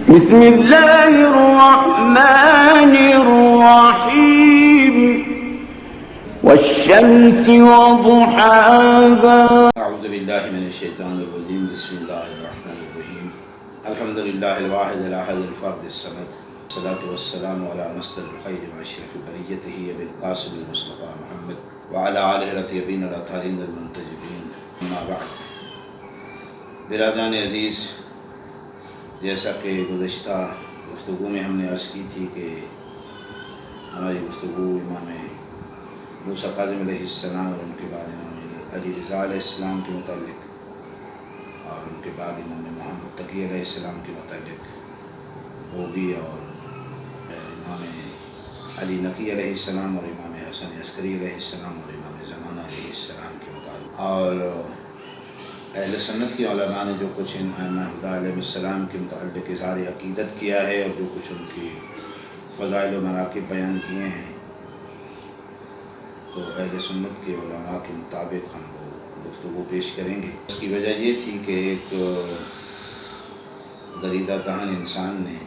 بسم اللہ الرحمن الرحیم والشمس وضحاها اعوذ باللہ من الشیطان الرجیم بسم اللہ الرحمن الرحیم الحمد للہ الواحد الاحد الفرد الصمد والصلاة والسلام علی مصدر الخیر واشرف بریتہ ابی القاسم المصطفى محمد وعلی آلہ الطیبین الاطہرین المنتجبین اما بعد۔ برادران عزیز، جیسا کہ گزشتہ گفتگو میں ہم نے عرض کی تھی کہ ہماری گفتگو امام موسیٰ کاظم علیہ السلام اور ان کے بعد امام علی رضا علیہ السلام کے متعلق اور ان کے بعد امام محمد تقی علیہ السلام کے متعلق ہوگی، اور امام علی نقی علیہ السلام اور امام حسن عسکری علیہ السلام اور امام زمانہ علیہ السلام کے متعلق، اور اہل سنت کی علماء نے جو کچھ ان ائمہ ہدیٰ علیہ السلام کے متعلق اظہار عقیدت کیا ہے اور جو کچھ ان کی فضائل و مراقب بیان کیے ہیں، تو اہل سنت کے علماء کے مطابق ہم وہ گفتگو پیش کریں گے۔ اس کی وجہ یہ تھی کہ ایک دریدہ دہن انسان نے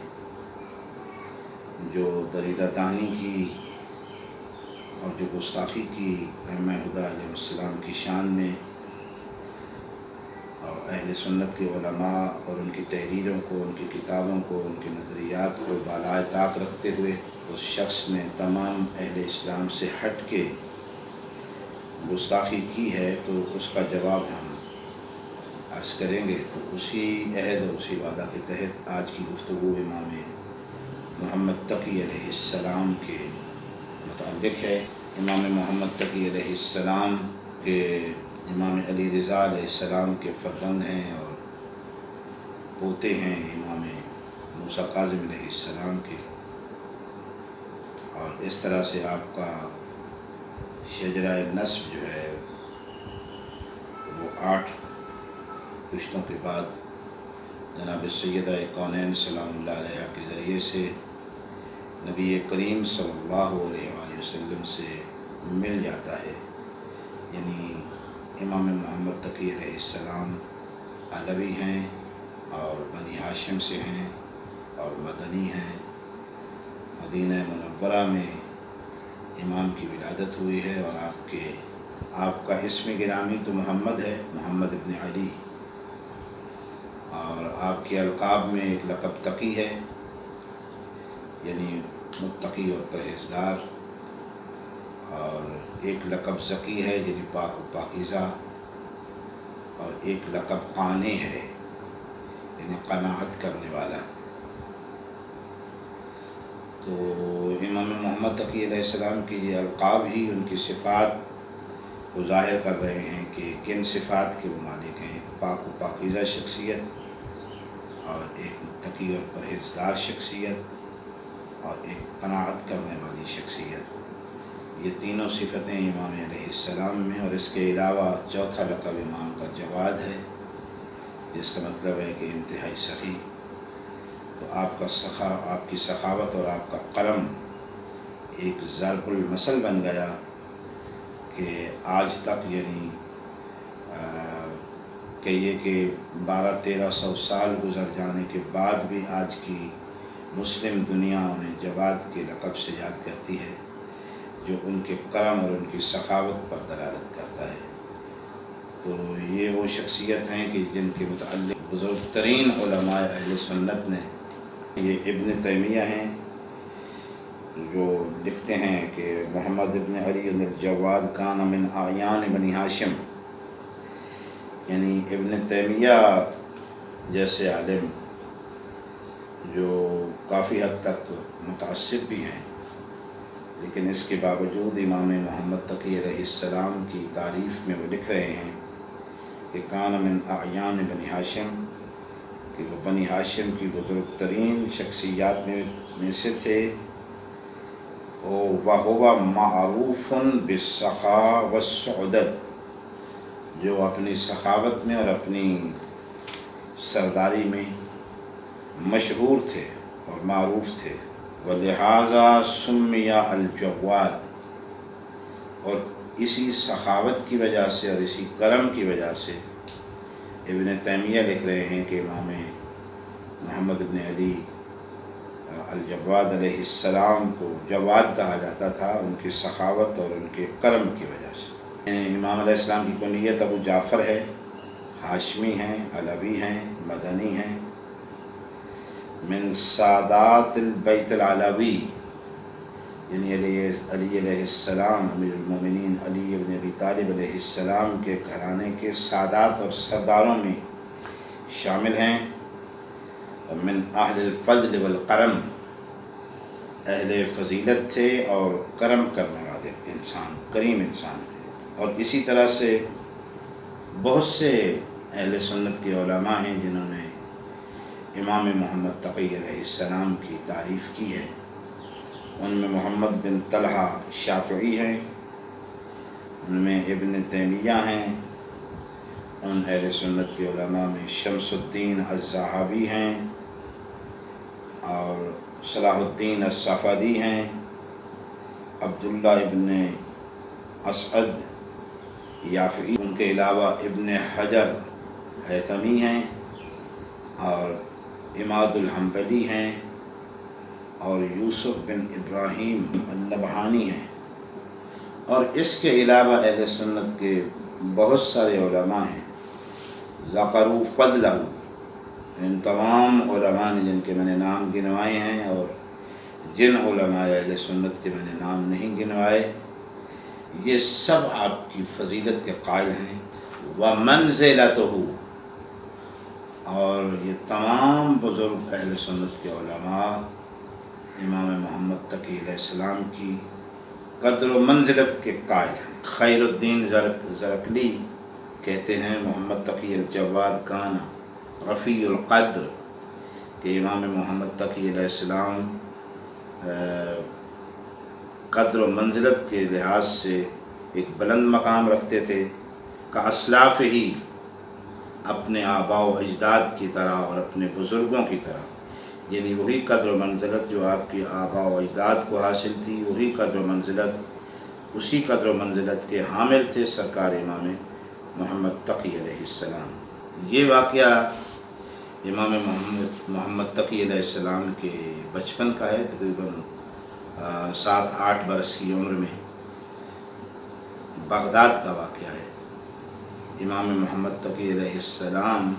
جو دریدہ دہنی کی اور جو گستاخی کی ائمہ ہدیٰ علیہ السلام کی شان میں، اور اہل سنت کے علماء اور ان کی تحریروں کو، ان کی کتابوں کو، ان کے نظریات کو بالائے طاق رکھتے ہوئے اس شخص نے تمام اہل اسلام سے ہٹ کے گستاخی کی ہے، تو اس کا جواب ہم عرض کریں گے۔ تو اسی عہد اور اسی وعدہ کے تحت آج کی گفتگو امام محمد تقی علیہ السلام کے متعلق ہے۔ امام محمد تقی علیہ السلام کے امام علی رضا علیہ السلام کے فرزند ہیں اور پوتے ہیں امام موسیٰ کاظم علیہ السلام کے، اور اس طرح سے آپ کا شجرہ نسب جو ہے وہ 8 پشتوں کے بعد جناب سیدہ کونین سلام اللہ علیہ کے ذریعے سے نبی کریم صلی اللہ علیہ وآلہ وسلم سے مل جاتا ہے۔ یعنی امام محمد تقی علیہ السلام علوی ہیں اور بنی ہاشم سے ہیں اور مدنی ہیں۔ مدینہ منورہ میں امام کی ولادت ہوئی ہے، اور آپ کا اسم گرامی تو محمد ہے، محمد ابن علی، اور آپ کے القاب میں ایک لقب تقی ہے، یعنی متقی اور پرہیزگار، اور ایک لقب زکی ہے یعنی پاک و پاکیزہ، اور ایک لقب قانع ہے یعنی قناعت کرنے والا۔ تو امام محمد تقی علیہ السلام کی یہ القاب ہی ان کی صفات کو ظاہر کر رہے ہیں کہ کن صفات کے وہ مالک ہیں، ایک پاک و پاکیزہ شخصیت، اور ایک متقی اور پرہیزگار شخصیت، اور ایک قناعت کرنے والی شخصیت۔ یہ تینوں صفتیں امام علیہ السلام میں، اور اس کے علاوہ چوتھا لقب امام کا جواد ہے، جس کا مطلب ہے کہ انتہائی سخی۔ تو آپ کی سخاوت اور آپ کا کرم ایک ضرب المثل بن گیا کہ آج تک، یعنی کہیے کہ 1200-1300 سال گزر جانے کے بعد بھی آج کی مسلم دنیا انہیں جواد کے لقب سے یاد کرتی ہے، جو ان کے کرم اور ان کی سخاوت پر دلالت کرتا ہے۔ تو یہ وہ شخصیت ہیں کہ جن کے متعلق بزرگ ترین علماء اہل سنت نے، یہ ابن تیمیہ ہیں جو لکھتے ہیں کہ محمد ابن علی الجواد کان من اعیان بنی ہاشم، یعنی ابن تیمیہ جیسے عالم جو کافی حد تک متعصب بھی ہیں، لیکن اس کے باوجود امام محمد تقی علیہ السلام کی تعریف میں وہ لکھ رہے ہیں کہ کان من اعیان بنی ہاشم، کہ وہ بنی ہاشم کی بزرگ ترین شخصیات میں سے تھے، وَهُوَ مَعْرُوفٌ بِالسَّخَاءِ وَالسُّعْدَةِ، جو اپنی سخاوت میں اور اپنی سرداری میں مشہور تھے اور معروف تھے، وَلِهَذَا سُمِّيَ الْجَوَّادِ، اور اسی سخاوت کی وجہ سے اور اسی کرم کی وجہ سے ابن تیمیہ لکھ رہے ہیں کہ امام محمد ابن علی الجواد علیہ السلام کو جواد کہا جاتا تھا، ان کی سخاوت اور ان کے کرم کی وجہ سے۔ امام علیہ السلام کی کنیت ابو جعفر ہے، ہاشمی ہیں، علوی ہیں، مدنی ہیں، من سادات البیت العلوی، یعنی علی علیہ السلام امیر المومنین علی ابن ابی طالب علیہ السلام کے گھرانے کے سادات اور سرداروں میں شامل ہیں۔ من اہل الفضل والکرم، اہل فضیلت تھے اور کرم کرنے والے انسان، کریم انسان تھے۔ اور اسی طرح سے بہت سے اہل سنت کے علماء ہیں جنہوں نے امام محمد تقی علیہ السلام کی تعریف کی ہے۔ ان میں محمد بن طلحہ شافعی ہیں، ان میں ابن تیمیہ ہیں، ان اہل سنت کے علماء میں شمس الدین الذہبی ہیں اور صلاح الدین الصفدی ہیں، عبداللہ ابن اسعد یافعی، ان کے علاوہ ابن حجر حیثمی ہیں اور عماد الحنبلی ہیں اور یوسف بن ابراہیم النبہانی ہیں۔ اور اس کے علاوہ اہل سنت کے بہت سارے علماء ہیں، ذکروا فضلہ، ان تمام علماء نے جن کے میں نے نام گنوائے ہیں اور جن علماء اہل سنت کے میں نے نام نہیں گنوائے، یہ سب آپ کی فضیلت کے قائل ہیں۔ ومنزلتہ، اور یہ تمام بزرگ اہل سنت کے علماء امام محمد تقی علیہ السلام کی قدر و منزلت کے قائل ہیں۔ خیر الدین زرقلی کہتے ہیں محمد تقی الجواد کان رفیع القدر، کہ امام محمد تقی علیہ السلام قدر و منزلت کے لحاظ سے ایک بلند مقام رکھتے تھے، کہ اسلاف ہی، اپنے آباء و اجداد کی طرح اور اپنے بزرگوں کی طرح، یعنی وہی قدر و منزلت جو آپ کی آباء و اجداد کو حاصل تھی، وہی قدر و منزلت، اسی قدر و منزلت کے حامل تھے سرکار امام محمد تقی علیہ السلام۔ یہ واقعہ امام محمد تقی علیہ السلام کے بچپن کا ہے، تقریباً 7-8 برس کی عمر میں بغداد کا واقعہ ہے۔ امام محمد تقی علیہ السلام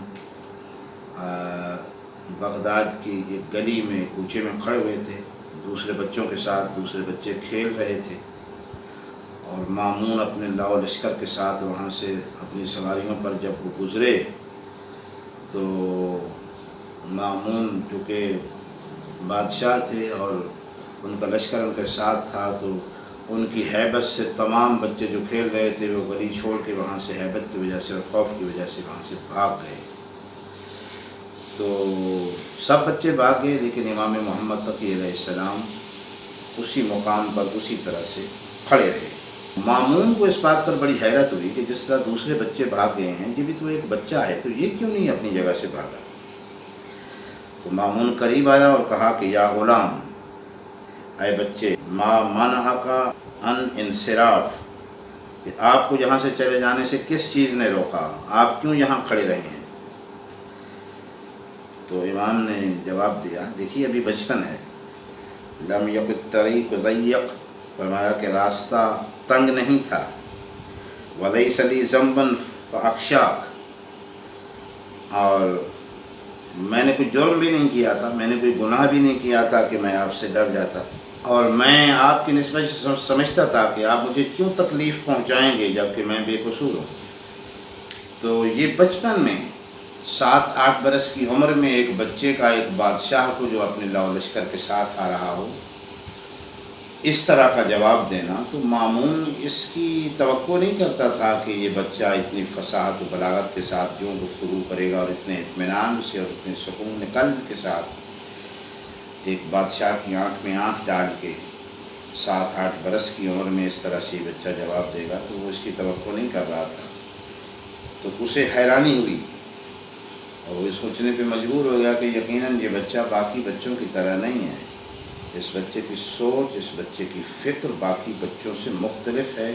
بغداد کی ایک گلی میں کوچے میں کھڑے ہوئے تھے، دوسرے بچوں کے ساتھ، دوسرے بچے کھیل رہے تھے، اور مامون اپنے لاؤ لشکر کے ساتھ وہاں سے اپنی سواریوں پر جب وہ گزرے تو مامون چونکہ بادشاہ تھے اور ان کا لشکر ان کے ساتھ تھا، تو ان کی ہیبت سے تمام بچے جو کھیل رہے تھے وہ گلی چھوڑ کے وہاں سے ہیبت کی وجہ سے اور خوف کی وجہ سے وہاں سے بھاگ گئے۔ تو سب بچے بھاگ گئے، لیکن امام محمد تقی علیہ السلام اسی مقام پر اسی طرح سے کھڑے رہے۔ مامون کو اس بات پر بڑی حیرت ہوئی کہ جس طرح دوسرے بچے بھاگ گئے ہیں، یہ بھی تو ایک بچہ ہے، تو یہ کیوں نہیں اپنی جگہ سے بھاگا؟ تو مامون قریب آیا اور کہا کہ یا غلام، اے بچے، ما منعک ان انصراف، کہ آپ کو یہاں سے چلے جانے سے کس چیز نے روکا، آپ کیوں یہاں کھڑے رہے ہیں؟ تو امام نے جواب دیا، دیکھیے ابھی بچپن ہے، لم یک الطریق ضیق، فرمایا کہ راستہ تنگ نہیں تھا، ولیس لی ذنبا فاخشاک، اور میں نے کوئی جرم بھی نہیں کیا تھا، میں نے کوئی گناہ بھی نہیں کیا تھا کہ میں آپ سے ڈر جاتا، اور میں آپ کی نسبت سمجھتا تھا کہ آپ مجھے کیوں تکلیف پہنچائیں گے جبکہ میں بے قصور ہوں۔ تو یہ بچپن میں 7-8 برس کی عمر میں ایک بچے کا ایک بادشاہ کو جو اپنے لاؤ لشکر کے ساتھ آ رہا ہو اس طرح کا جواب دینا، تو مامون اس کی توقع نہیں کرتا تھا کہ یہ بچہ اتنی فصاحت و بلاغت کے ساتھ یوں گفتگو کرے گا اور اتنے اطمینان سے اور اتنے سکون قلب کے ساتھ ایک بادشاہ کی آنکھ میں آنکھ ڈال کے 7-8 برس کی عمر میں اس طرح سے یہ بچہ جواب دے گا، تو وہ اس کی توقع نہیں کر رہا تھا۔ تو اسے حیرانی ہوئی اور وہ سوچنے پہ مجبور ہو گیا کہ یقیناً یہ بچہ باقی بچوں کی طرح نہیں ہے، اس بچے کی سوچ، اس بچے کی فکر باقی بچوں سے مختلف ہے،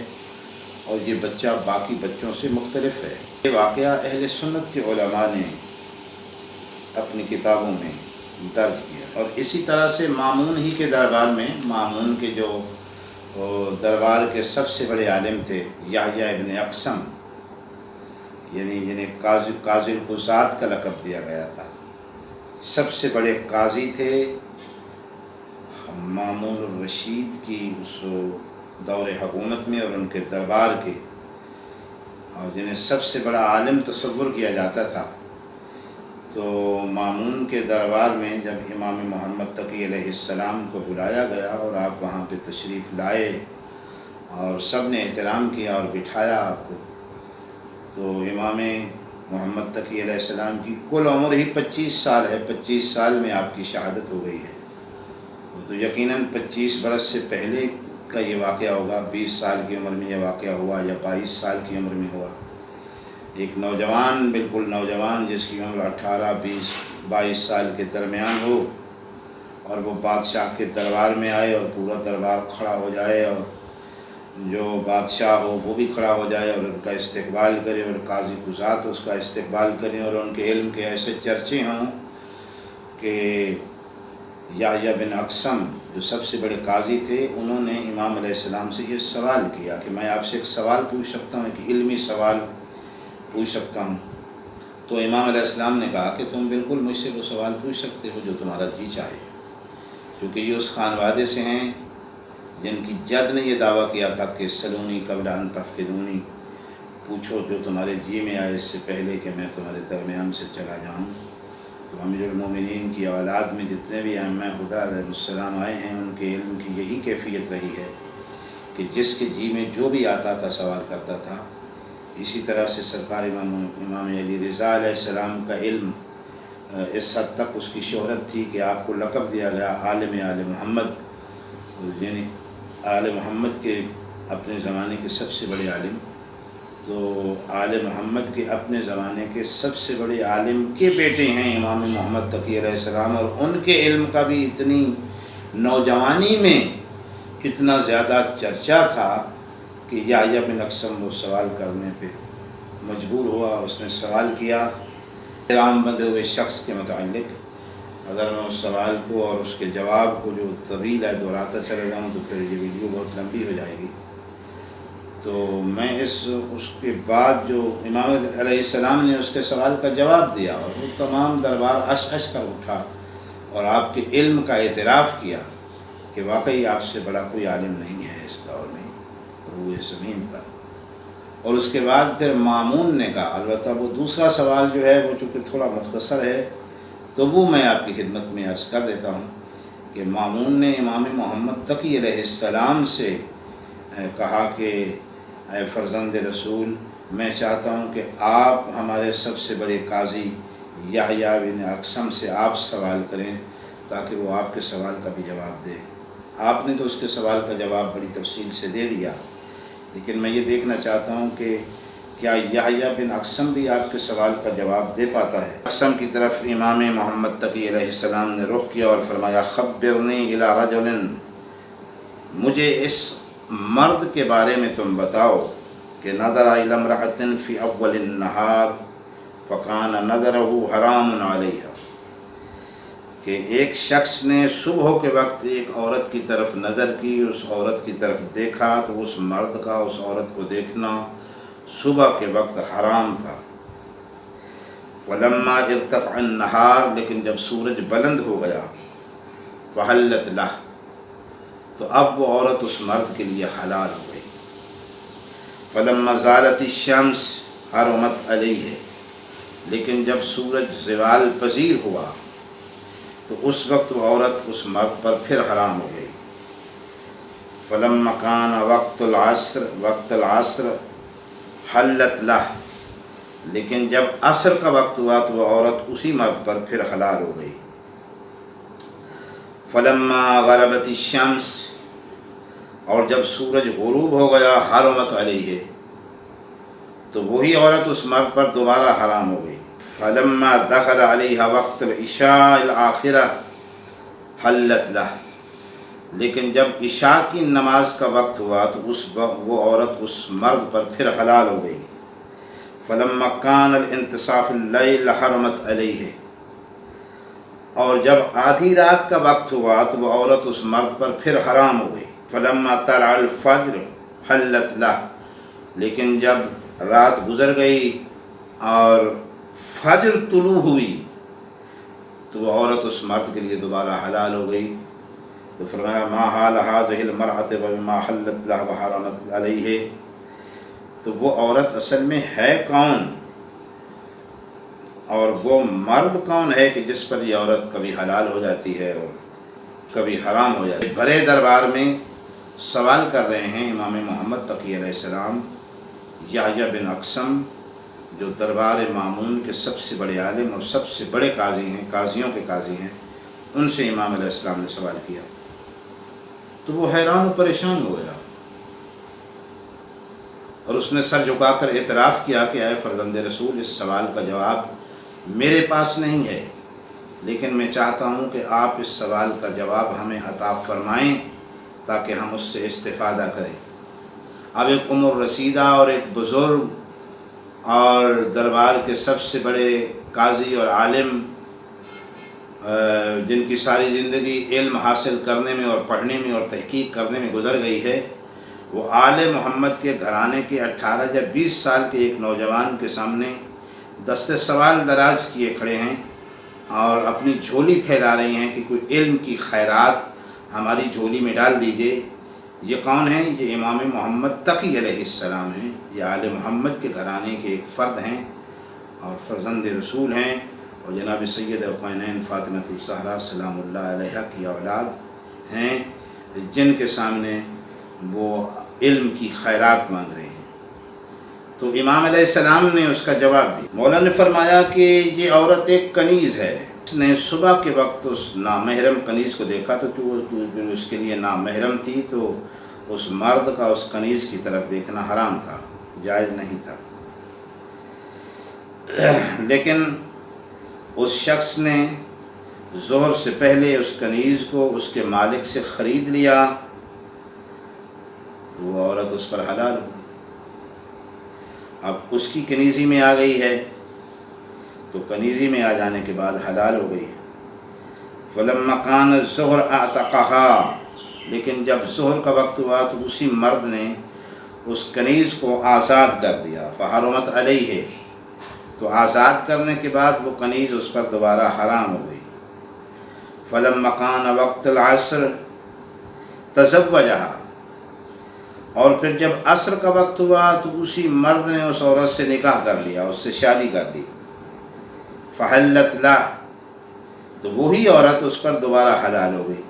اور یہ بچہ باقی بچوں سے مختلف ہے۔ یہ واقعہ اہل سنت کے علماء نے اپنی کتابوں میں درج کیا۔ اور اسی طرح سے مامون ہی کے دربار میں، مامون کے جو دربار کے سب سے بڑے عالم تھے یحییٰ ابن اقسم، یعنی جنہیں قاضی القضات کا لقب دیا گیا تھا، سب سے بڑے قاضی تھے مامون الرشید کی اس دور حکومت میں اور ان کے دربار کے، اور جنہیں سب سے بڑا عالم تصور کیا جاتا تھا۔ تو مامون کے دربار میں جب امام محمد تقی علیہ السلام کو بلایا گیا اور آپ وہاں پہ تشریف لائے اور سب نے احترام کیا اور بٹھایا آپ کو، تو امام محمد تقی علیہ السلام کی کل عمر ہی 25 سال ہے، 25 سال میں آپ کی شہادت ہو گئی ہے۔ تو یقیناً 25 برس سے پہلے کا یہ واقعہ ہوگا، 20 سال کی عمر میں یہ واقعہ ہوا یا 22 سال کی عمر میں ہوا۔ ایک نوجوان، بالکل نوجوان، جس کی عمر 18، 20، 22 سال کے درمیان ہو، اور وہ بادشاہ کے دربار میں آئے اور پورا دربار کھڑا ہو جائے اور جو بادشاہ ہو وہ بھی کھڑا ہو جائے اور ان کا استقبال کرے اور قاضی قضات اس کا استقبال کریں، اور ان کے علم کے ایسے چرچے ہوں کہ یحییٰ بن اقسم جو سب سے بڑے قاضی تھے، انہوں نے امام علیہ السلام سے یہ سوال کیا کہ میں آپ سے ایک سوال پوچھ سکتا ہوں، ایک علمی سوال پوچھ سکتا ہوں؟ تو امام علیہ السلام نے کہا کہ تم بالکل مجھ سے وہ سوال پوچھ سکتے ہو جو تمہارا جی چاہے، کیونکہ یہ اس خانوادے سے ہیں جن کی جد نے یہ دعویٰ کیا تھا کہ سلونی قبل ان تفقدونی، پوچھو جو تمہارے جی میں آئے اس سے پہلے کہ میں تمہارے درمیان سے چلا جاؤں۔ تو امیر المومنین کی اولاد میں جتنے بھی ائمہ ہدیٰ علیہ السلام آئے ہیں، ان کے علم کی یہی کیفیت رہی ہے کہ جس کے جی میں جو بھی آتا تھا سوال کرتا تھا۔ اسی طرح سے سرکار امام علی رضا علیہ السلام کا علم اس حد تک اس کی شہرت تھی کہ آپ کو لقب دیا گیا عالم آل محمد، یعنی آل محمد کے اپنے زمانے کے سب سے بڑے عالم۔ تو آل محمد کے اپنے زمانے کے سب سے بڑے عالم کے بیٹے ہیں امام محمد تقی علیہ السلام، اور ان کے علم کا بھی اتنی نوجوانی میں اتنا زیادہ چرچا تھا کہ یحییٰ بن اقسم وہ سوال کرنے پہ مجبور ہوا، اور اس نے سوال کیا احترام بندے ہوئے شخص کے متعلق۔ اگر میں اس سوال کو اور اس کے جواب کو جو طویل ہے دہراتا چلا جاؤں تو پھر یہ ویڈیو بہت لمبی ہو جائے گی، تو میں اس کے بعد جو امام علیہ السلام نے اس کے سوال کا جواب دیا، اور وہ تمام دربار اش کر اٹھا اور آپ کے علم کا اعتراف کیا کہ واقعی آپ سے بڑا کوئی عالم نہیں ہے اس دور میں روئے زمین پر۔ اور اس کے بعد پھر مامون نے کہا، البتہ وہ دوسرا سوال جو ہے وہ چونکہ تھوڑا مختصر ہے تو وہ میں آپ کی خدمت میں عرض کر دیتا ہوں کہ مامون نے امام محمد تقی علیہ السلام سے کہا کہ اے فرزند رسول، میں چاہتا ہوں کہ آپ ہمارے سب سے بڑے قاضی یحییٰ بن اقسم سے آپ سوال کریں تاکہ وہ آپ کے سوال کا بھی جواب دے۔ آپ نے تو اس کے سوال کا جواب بڑی تفصیل سے دے دیا، لیکن میں یہ دیکھنا چاہتا ہوں کہ کیا یحییٰ بن اقسم بھی آپ کے سوال کا جواب دے پاتا ہے۔ اقسم کی طرف امام محمد تقی علیہ السلام نے رخ کیا اور فرمایا، خبرنی الی رجل، مجھے اس مرد کے بارے میں تم بتاؤ کہ نظر الی امرأۃ فی اول النہار فکان نظرہ حرام علیہا، کہ ایک شخص نے صبح کے وقت ایک عورت کی طرف نظر کی، اس عورت کی طرف دیکھا تو اس مرد کا اس عورت کو دیکھنا صبح کے وقت حرام تھا۔ فلما ارتفع النہار، لیکن جب سورج بلند ہو گیا، فحلت لہ، تو اب وہ عورت اس مرد کے لیے حلال ہو گئی۔ فلما زالت الشمس حرمت علیہ، لیکن جب سورج زوال پذیر ہوا تو اس وقت وہ عورت اس مرد پر پھر حرام ہو گئی۔ فلما کان وقت العصر حلت لہ، لیکن جب عصر کا وقت ہوا تو وہ عورت اسی مرد پر پھر حلال ہو گئی۔ فلما غربت الشمس، اور جب سورج غروب ہو گیا، حرمت علیہ، تو وہی عورت اس مرد پر دوبارہ حرام ہو گئی۔ فلما دخل علیہ وقت العشاء الآخرہ حلت لہ، لیکن جب عشاء کی نماز کا وقت ہوا تو وہ عورت اس مرد پر پھر حلال ہو گئی۔ فلما کان الانتصاف اللیل حرمت علیہ، اور جب آدھی رات کا وقت ہوا تو وہ عورت اس مرد پر پھر حرام ہو گئی۔ فلما طلع الفجر حلت لہ، لیکن جب رات گزر گئی اور فجر طلوع ہوئی تو وہ عورت اس مرد کے لیے دوبارہ حلال ہو گئی۔ تو فرمایا ما حال هذه المرأة وبما حلت لها وحرمت علیہ، تو وہ عورت اصل میں ہے کون اور وہ مرد کون ہے کہ جس پر یہ عورت کبھی حلال ہو جاتی ہے اور کبھی حرام ہو جاتی ہے۔ بھرے دربار میں سوال کر رہے ہیں امام محمد تقی علیہ السلام یحییٰ بن اقسم، جو دربار مامون کے سب سے بڑے عالم اور سب سے بڑے قاضی ہیں، قاضیوں کے قاضی ہیں، ان سے امام علیہ السلام نے سوال کیا تو وہ حیران و پریشان ہو گیا اور اس نے سر جھکا کر اعتراف کیا کہ اے فرزند رسول، اس سوال کا جواب میرے پاس نہیں ہے، لیکن میں چاہتا ہوں کہ آپ اس سوال کا جواب ہمیں عطا فرمائیں تاکہ ہم اس سے استفادہ کریں۔ اب ایک عمر رسیدہ اور ایک بزرگ اور دربار کے سب سے بڑے قاضی اور عالم، جن کی ساری زندگی علم حاصل کرنے میں اور پڑھنے میں اور تحقیق کرنے میں گزر گئی ہے، وہ آل محمد کے گھرانے کے 18 یا 20 سال کے ایک نوجوان کے سامنے دست سوال دراز کیے کھڑے ہیں اور اپنی جھولی پھیلا رہی ہیں کہ کوئی علم کی خیرات ہماری جھولی میں ڈال دیجئے۔ یہ کون ہیں؟ یہ امام محمد تقی علیہ السلام ہیں، یہ آل محمد کے گھرانے کے ایک فرد ہیں اور فرزند رسول ہیں اور جناب سید قینین فاطمہ الزہرا سلام اللہ علیہ کی اولاد ہیں، جن کے سامنے وہ علم کی خیرات مانگ رہے ہیں۔ تو امام علیہ السلام نے اس کا جواب دیا۔ مولا نے فرمایا کہ یہ عورت ایک کنیز ہے، اس نے صبح کے وقت اس نامحرم کنیز کو دیکھا تو جو اس کے لیے نامحرم تھی تو اس مرد کا اس کنیز کی طرف دیکھنا حرام تھا، جائز نہیں تھا، لیکن اس شخص نے ظہر سے پہلے اس کنیز کو اس کے مالک سے خرید لیا، وہ عورت اس پر حلال ہو گئی۔ اب اس کی کنیزی میں آ گئی ہے تو کنیزی میں آ جانے کے بعد حلال ہو گئی۔ فلما کان الظہر اعتقہا، لیکن جب ظہر کا وقت ہوا تو اسی مرد نے اس کنیز کو آزاد کر دیا، فحرمت علیہ، تو آزاد کرنے کے بعد وہ کنیز اس پر دوبارہ حرام ہو گئی۔ فلما کان وقت العصر تزوجہا، اور پھر جب عصر کا وقت ہوا تو اسی مرد نے اس عورت سے نکاح کر لیا، اس سے شادی کر لی، فحلت لہ، تو وہی عورت اس پر دوبارہ حلال ہو گئی۔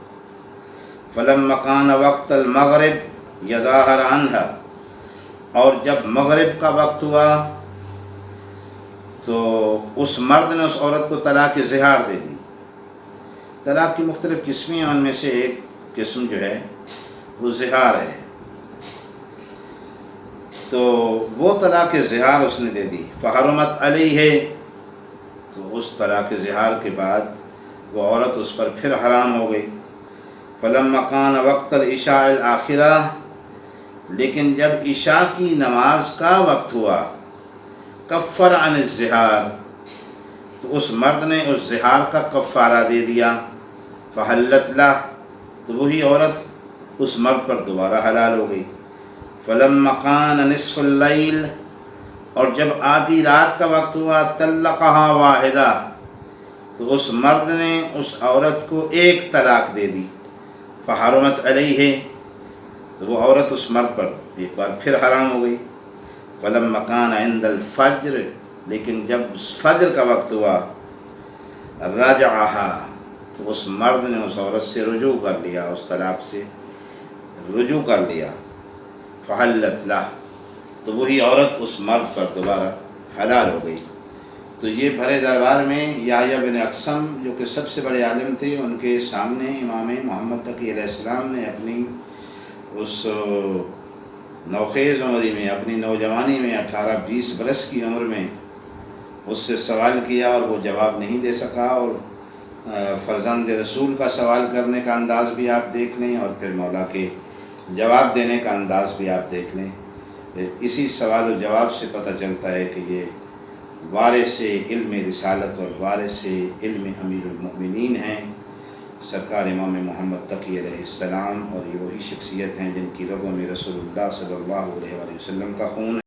فلما کان وقت المغرب یظاہر عنہا، اور جب مغرب کا وقت ہوا تو اس مرد نے اس عورت کو طلاق زہار دے دی۔ طلاق کی مختلف قسمیں ہیں، ان میں سے ایک قسم جو ہے وہ زہار ہے، تو وہ طلاق زہار اس نے دے دی۔ فحرمت علیہ، تو اس طلاق زہار کے بعد وہ عورت اس پر پھر حرام ہو گئی۔ فلما کان وقت العشاء الآخرہ، لیکن جب عشاء کی نماز کا وقت ہوا، کفر عن الزہار، تو اس مرد نے اس زہار کا کفارہ دے دیا۔ فحلت لہ، تو وہی عورت اس مرد پر دوبارہ حلال ہو گئی۔ فلما کان نصف اللیل، اور جب آدھی رات کا وقت ہوا، طلقہا واحدہ، تو اس مرد نے اس عورت کو ایک طلاق دے دی۔ فحرمت علیہ، تو وہ عورت اس مرد پر ایک بار پھر حرام ہو گئی۔ فلما کان عند الفجر، لیکن جب فجر کا وقت ہوا، رجعہا، تو اس مرد نے اس عورت سے رجوع کر لیا، اس طلاق سے رجوع کر لیا۔ فحلت لہ، تو وہی عورت اس مرد پر دوبارہ حلال ہو گئی۔ تو یہ بھرے دربار میں یحییٰ بن اقسم، جو کہ سب سے بڑے عالم تھے، ان کے سامنے امام محمد تقی علیہ السلام نے اپنی اس نوخیز عمری میں، اپنی نوجوانی میں، 18-20 برس کی عمر میں اس سے سوال کیا اور وہ جواب نہیں دے سکا، اور فرزند رسول کا سوال کرنے کا انداز بھی آپ دیکھ لیں اور پھر مولا کے جواب دینے کا انداز بھی آپ دیکھ لیں۔ اسی سوال و جواب سے پتہ چلتا ہے کہ یہ وارث علم رسالت اور وارث علم امیر المؤمنین ہیں، سرکار امام محمد تقی علیہ السلام، اور یہ وہی شخصیت ہیں جن کی رگوں میں رسول اللہ صلی اللہ علیہ وآلہ وسلم کا خون ہے۔